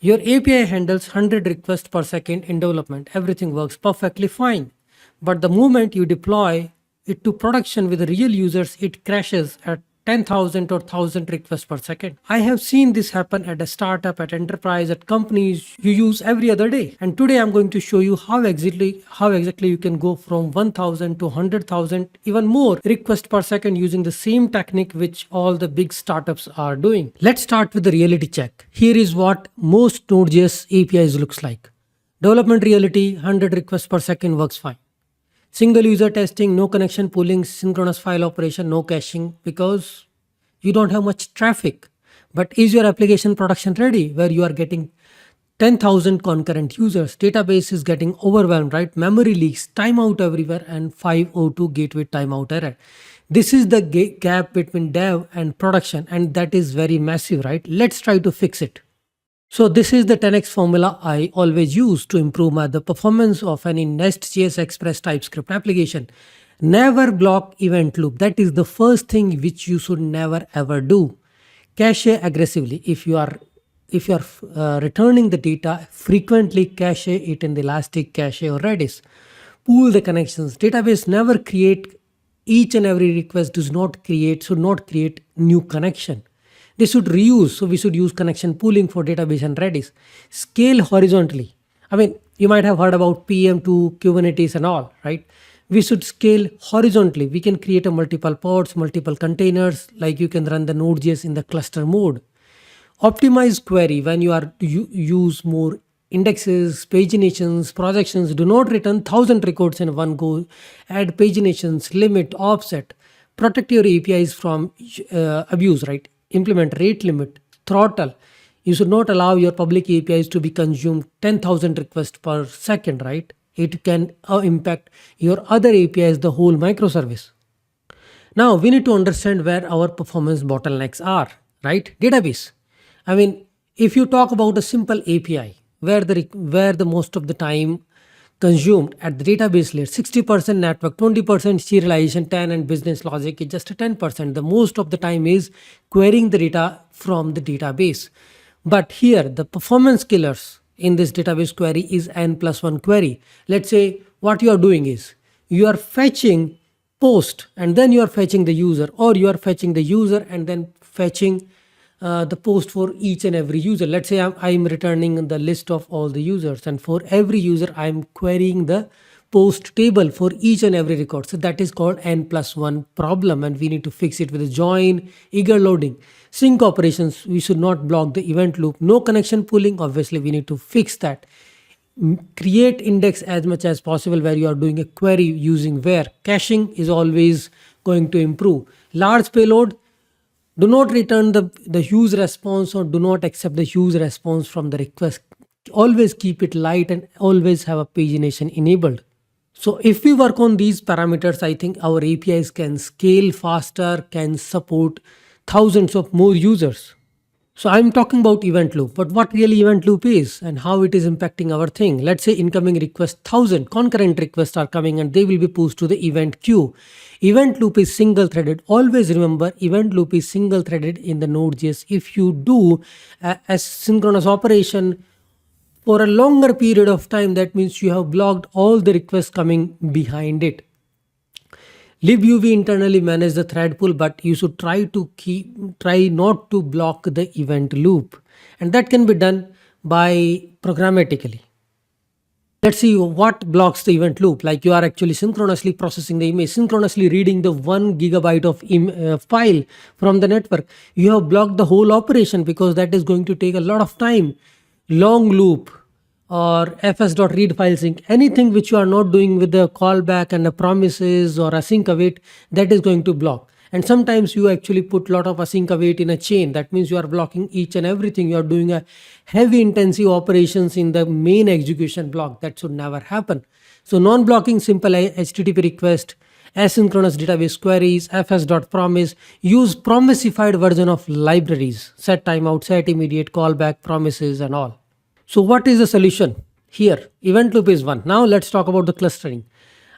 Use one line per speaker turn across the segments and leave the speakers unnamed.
Your API handles 100 requests per second in development. Everything works perfectly fine. But the moment you deploy it to production with real users, it crashes at 10,000 or 1,000 requests per second. I have seen this happen at a startup, at enterprise, at companies you use every other day. And today I'm going to show you how exactly you can go from 1,000 to 100,000, even more requests per second using the same technique which all the big startups are doing. Let's start with the reality check. Here is what most Node.js APIs looks like. Development reality, 100 requests per second works fine. Single user testing, no connection pooling, synchronous file operation, no caching because you don't have much traffic. But is your application production ready where you are getting 10,000 concurrent users? Database is getting overwhelmed, right? Memory leaks, timeout everywhere, and 502 gateway timeout error. This is the gap between dev and production, and that is very massive, right? Let's try to fix it. So this is the 10x formula I always use to improve the performance of any NestJS Express TypeScript application. Never block event loop. That is the first thing which you should never ever do. Cache aggressively. If you are returning the data, frequently cache it in the Elastic Cache or Redis. Pool the connections. Database never create each and every request should not create new connection. They should reuse. So we should use connection pooling for database and Redis. Scale horizontally. I mean, you might have heard about PM2, Kubernetes and all, right? We should scale horizontally. We can create a multiple pods, multiple containers, like you can run the Node.js in the cluster mode. Optimize query when you are use more indexes, paginations, projections. Do not return 1,000 records in one go. Add paginations, limit, offset. Protect your APIs from abuse, right? Implement rate limit, throttle. You should not allow your public APIs to be consumed 10,000 requests per second, right? It can impact your other APIs, the whole microservice. Now we need to understand where our performance bottlenecks are, right? Database. I mean, if you talk about a simple API, where the most of the time consumed at the database layer, 60% network, 20% serialization, 10 and business logic is just a 10%. The most of the time is querying the data from the database. But here the performance killers in this database query is n+1 query. Let's say what you are doing is you are fetching post and then you are fetching the user, or you are fetching the user and then fetching the post for each and every user. Let's say I'm returning the list of all the users, and for every user I'm querying the post table for each and every record. So that is called n+1 problem, and we need to fix it with a join, eager loading. Sync operations, we should not block the event loop. No connection pooling, obviously we need to fix that. Create index as much as possible where you are doing a query using where. Caching is always going to improve. Large payload, do not return the huge response or do not accept the huge response from the request. Always keep it light and always have a pagination enabled. So if we work on these parameters, I think our APIs can scale faster, can support thousands of more users. So I'm talking about event loop, but what really event loop is and how it is impacting our thing. Let's say incoming request 1,000 concurrent requests are coming and they will be pushed to the event queue. Event loop is single threaded. Always remember, event loop is single threaded in the Node.js. If you do a synchronous operation for a longer period of time, that means you have blocked all the requests coming behind it. libuv internally manage the thread pool, but you should try not to block the event loop, and that can be done by programmatically. Let's see what blocks the event loop. Like you are actually synchronously processing the image, synchronously reading the 1 gigabyte of file from the network. You have blocked the whole operation because that is going to take a lot of time. Long loop or fs.read file sync, anything which you are not doing with the callback and the promises or async await, that is going to block. And sometimes you actually put a lot of async await in a chain. That means you are blocking each and everything. You are doing a heavy intensive operations in the main execution block. That should never happen. So non-blocking simple HTTP request, asynchronous database queries, fs.promise, use promisified version of libraries, set timeout, set immediate, callback, promises and all. So what is the solution? Here, event loop is one. Now let's talk about the clustering.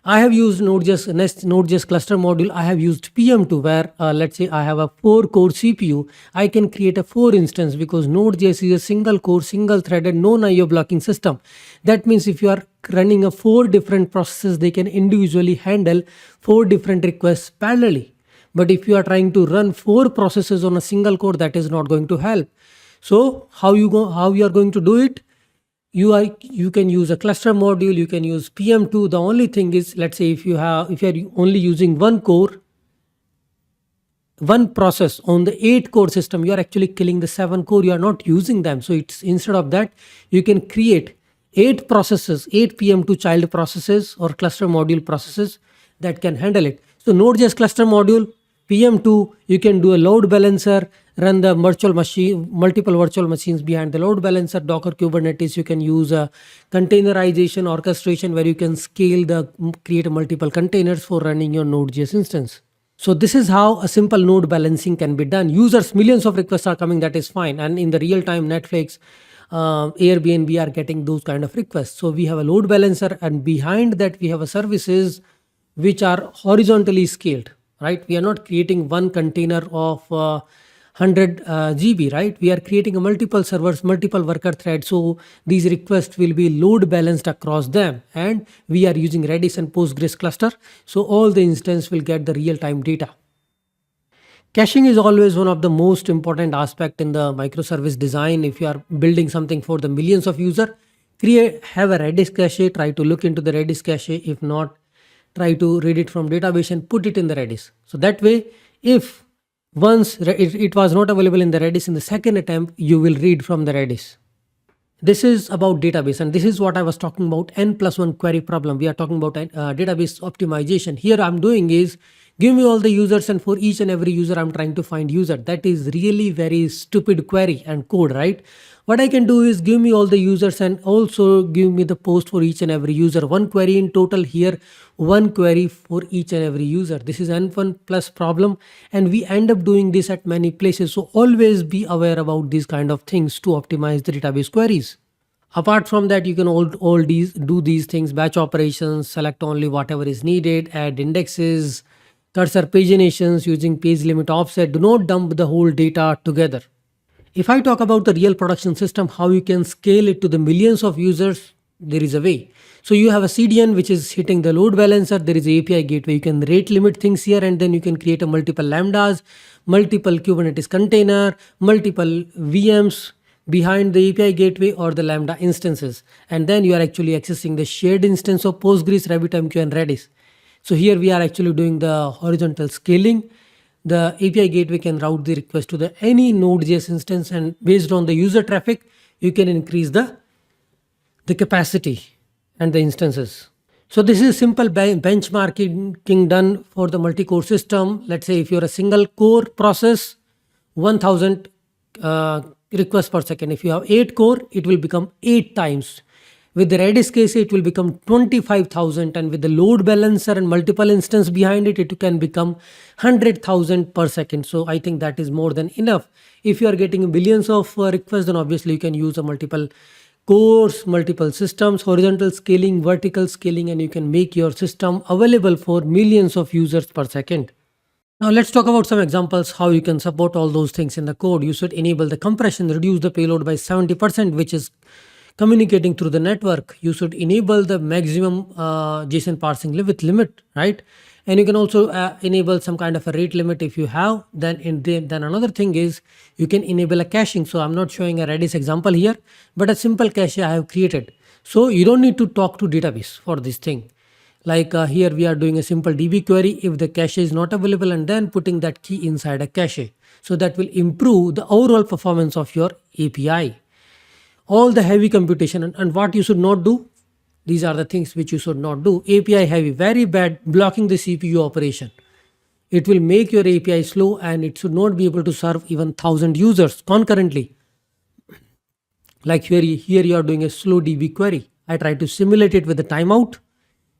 I have used Node.js cluster module. I have used PM2 where let's say I have a 4 core CPU. I can create a 4 instance because Node.js is a single core, single threaded, no IO blocking system. That means if you are running a 4 different processes, they can individually handle 4 different requests parallelly. But if you are trying to run 4 processes on a single core, that is not going to help. So how you are going to do it? You can use a cluster module, you can use PM2. The only thing is, let's say if you are only using one core, one process on the 8 core system, you are actually killing the 7 core, you are not using them. So it's instead of that, you can create 8 processes, 8 PM2 child processes or cluster module processes that can handle it. So Node.js cluster module, PM2, you can do a load balancer, run the multiple virtual machines behind the load balancer, Docker Kubernetes. You can use a containerization orchestration where you can create multiple containers for running your Node.js instance. So this is how a simple node balancing can be done. Users, millions of requests are coming, that is fine. And in the real time, Netflix, Airbnb are getting those kind of requests. So we have a load balancer, and behind that we have a services which are horizontally scaled, right? We are not creating one container of 100 GB, right? We are creating a multiple servers, multiple worker threads. So these requests will be load balanced across them. And we are using Redis and Postgres cluster. So all the instance will get the real time data. Caching is always one of the most important aspect in the microservice design. If you are building something for the millions of user, have a Redis cache, try to look into the Redis cache. If not, try to read it from database and put it in the Redis. So that way, if once it was not available in the Redis in the second attempt, you will read from the Redis. This is about database, and this is what I was talking about, n+1 query problem. We are talking about database optimization. Here I'm doing is, give me all the users, and for each and every user I'm trying to find user. That is really very stupid query and code, right? What I can do is give me all the users and also give me the post for each and every user. One query in total here, one query for each and every user. This is n1 plus problem, and we end up doing this at many places. So always be aware about these kind of things to optimize the database queries. Apart from that, you can do these things, batch operations, select only whatever is needed, add indexes, cursor paginations using page limit offset. Do not dump the whole data together. If I talk about the real production system, how you can scale it to the millions of users, there is a way. So you have a CDN which is hitting the load balancer. There is a API gateway. You can rate limit things here, and then you can create a multiple lambdas, multiple Kubernetes container, multiple VMs behind the API gateway or the Lambda instances. And then you are actually accessing the shared instance of Postgres, RabbitMQ and Redis. So here we are actually doing the horizontal scaling. The API gateway can route the request to the any Node.js instance, and based on the user traffic, you can increase the capacity and the instances. So this is simple benchmarking done for the multi-core system. Let's say if you're a single core process, 1000 requests per second. If you have 8 core, it will become 8 times. With the Redis case, it will become 25,000, and with the load balancer and multiple instance behind it, it can become 100,000 per second. So I think that is more than enough. If you are getting billions of requests, then obviously you can use a multiple cores, multiple systems, horizontal scaling, vertical scaling, and you can make your system available for millions of users per second. Now let's talk about some examples how you can support all those things in the code. You should enable the compression, reduce the payload by 70%, which is communicating through the network. You should enable the maximum JSON parsing with limit, right? And you can also enable some kind of a rate limit if you have. Then another thing is you can enable a caching. So I'm not showing a Redis example here, but a simple cache I have created. So you don't need to talk to database for this thing. Like here we are doing a simple DB query if the cache is not available, and then putting that key inside a cache. So that will improve the overall performance of your API. All the heavy computation and what you should not do. These are the things which you should not do. API heavy, very bad, blocking the CPU operation. It will make your API slow, and it should not be able to serve even 1000 users concurrently. Like here you are doing a slow DB query. I try to simulate it with the timeout.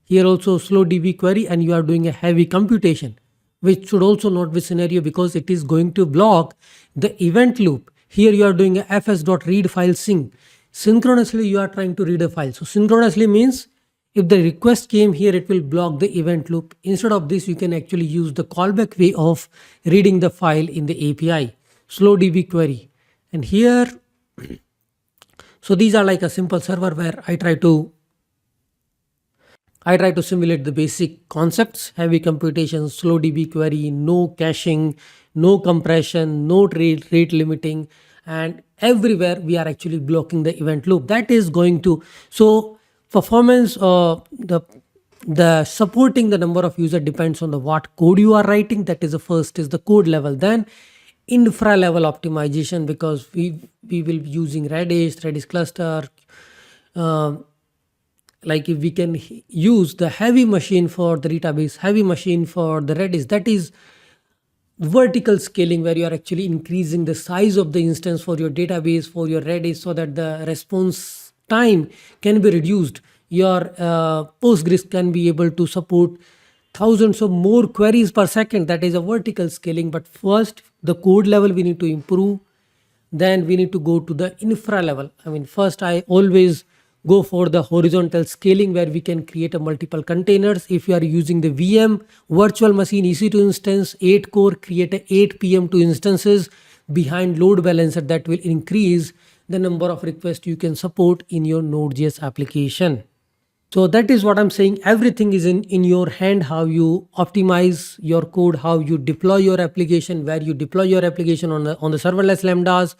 Here also slow DB query, and you are doing a heavy computation, which should also not be scenario because it is going to block the event loop. Here you are doing a fs.read file sync. Synchronously you are trying to read a file. So synchronously means If the request came here, it will block the event loop. Instead of this, you can actually use the callback way of reading the file in the API, slow DB query. And here, so these are like a simple server where I try to simulate the basic concepts: heavy computation, slow DB query, no caching, no compression, no rate limiting, and everywhere we are actually blocking the event loop. That is going to, so performance, the supporting the number of user depends on the what code you are writing. That is the first is the code level. Then infra level optimization, because we will be using Redis cluster. uh, like if we can use the heavy machine for the database, heavy machine for the Redis, that is vertical scaling, where you are actually increasing the size of the instance for your database, for your Redis, so that the response time can be reduced. Your Postgres can be able to support thousands of more queries per second. That is a vertical scaling. But first, the code level we need to improve. Then we need to go to the infra level. I mean, first I always go for the horizontal scaling, where we can create a multiple containers. If you are using the VM virtual machine EC2 instance, 8 core, create a 8 PM2 instances behind load balancer. That will increase the number of requests you can support in your Node.js application. So that is what I'm saying. Everything is in your hand, how you optimize your code, how you deploy your application, where you deploy your application on the serverless lambdas,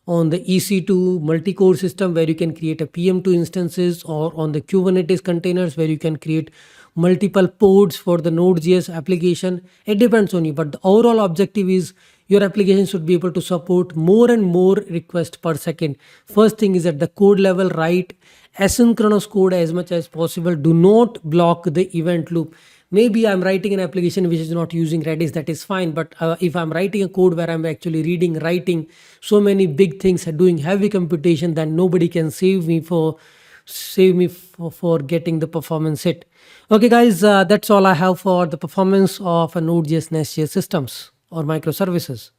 on the EC2 multi-core system, where you can create a PM2 instances, or on the Kubernetes containers, where you can create multiple pods for the Node.js application. It depends on you, but the overall objective is your application should be able to support more and more requests per second. First thing is at the code level, write asynchronous code as much as possible. Do not block the event loop. Maybe I'm writing an application which is not using Redis, that is fine. But if I'm writing a code where I'm actually writing so many big things, doing heavy computation, then nobody can save me for getting the performance hit. Okay, guys, that's all I have for the performance of a Node.js NestJS systems or microservices.